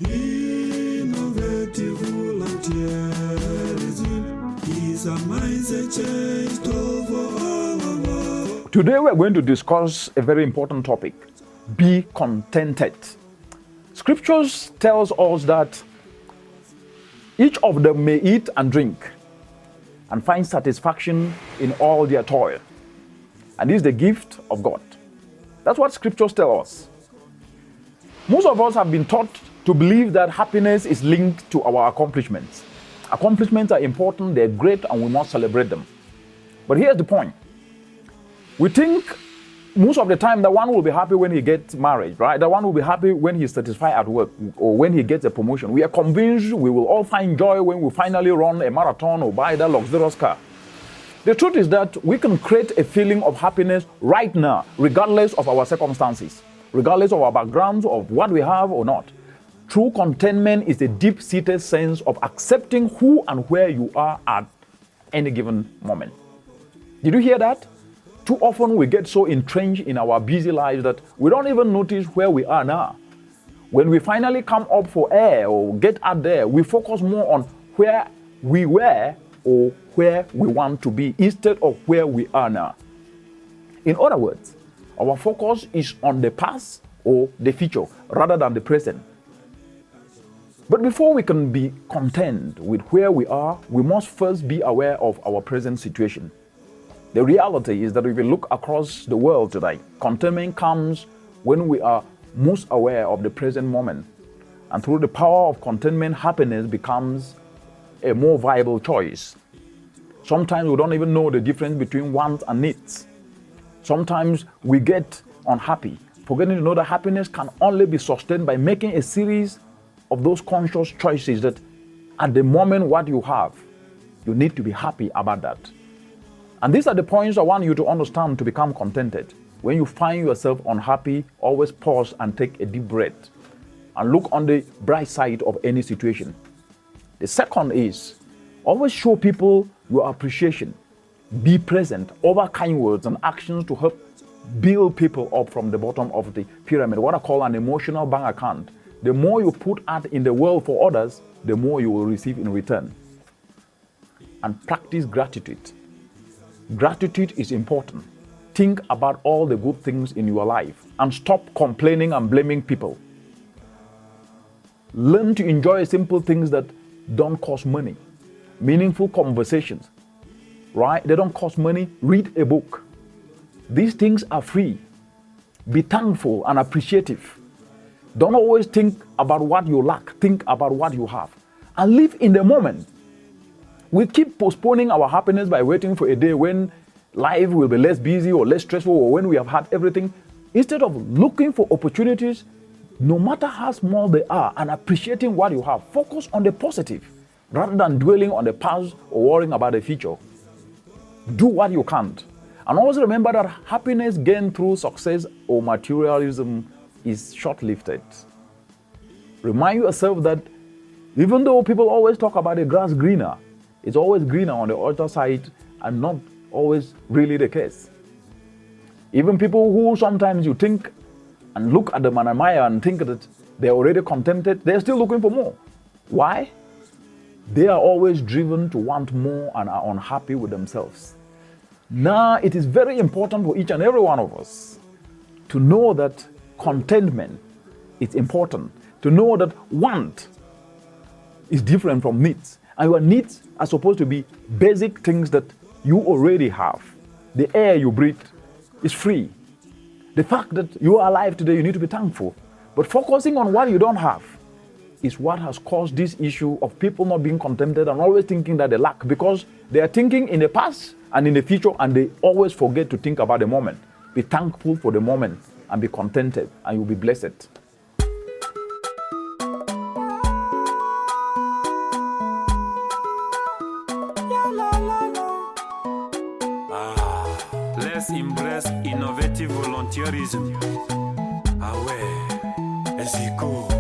Innovative volunteerism is a mindset change for all of us. Today we are going to discuss a very important topic. Be contented. Scriptures tells us that each of them may eat and drink and find satisfaction in all their toil. And this is the gift of God. That's what scriptures tell us. Most of us have been taught to believe that happiness is linked to our accomplishments. Accomplishments are important, they're great, and we must celebrate them. But here's the point. We think most of the time that one will be happy when he gets married, right? That one will be happy when he's satisfied at work or when he gets a promotion. We are convinced we will all find joy when we finally run a marathon or buy that luxurious car. The truth is that we can create a feeling of happiness right now, regardless of our circumstances, regardless of our backgrounds, of what we have or not. True contentment is a deep-seated sense of accepting who and where you are at any given moment. Did you hear that? Too often we get so entrenched in our busy lives that we don't even notice where we are now. When we finally come up for air or get out there, we focus more on where we were or where we want to be instead of where we are now. In other words, our focus is on the past or the future rather than the present. But before we can be content with where we are, we must first be aware of our present situation. The reality is that if we look across the world today, contentment comes when we are most aware of the present moment. And through the power of contentment, happiness becomes a more viable choice. Sometimes we don't even know the difference between wants and needs. Sometimes we get unhappy, forgetting to know that happiness can only be sustained by making a series of those conscious choices that at the moment what you have, you need to be happy about that. And these are the points I want you to understand to become contented. When you find yourself unhappy, always pause and take a deep breath and look on the bright side of any situation. The second is always show people your appreciation. Be present, over kind words and actions to help build people up from the bottom of the pyramid, what I call an emotional bank account. The more you put out in the world for others, the more you will receive in return. And practice gratitude. Gratitude is important. Think about all the good things in your life and stop complaining and blaming people. Learn to enjoy simple things that don't cost money. Meaningful conversations, right? They don't cost money. Read a book. These things are free. Be thankful and appreciative. Don't always think about what you lack. Think about what you have. And live in the moment. We keep postponing our happiness by waiting for a day when life will be less busy or less stressful or when we have had everything. Instead of looking for opportunities, no matter how small they are, and appreciating what you have, focus on the positive rather than dwelling on the past or worrying about the future. Do what you can't. And always remember that happiness gained through success or materialism is short-lived. Remind yourself that even though people always talk about the grass greener, it's always greener on the other side and not always really the case. Even people who sometimes you think and look at them and admire and think that they're already contented, they're still looking for more. Why? They are always driven to want more and are unhappy with themselves. Now, it is very important for each and every one of us to know that contentment is important, to know that want is different from needs. And your needs are supposed to be basic things that you already have. The air you breathe is free. The fact that you are alive today, you need to be thankful. But focusing on what you don't have is what has caused this issue of people not being contented and always thinking that they lack, because they are thinking in the past and in the future and they always forget to think about the moment. Be thankful for the moment and be contented and you'll be blessed. Let's embrace innovative volunteerism. Ah ouais, let's go.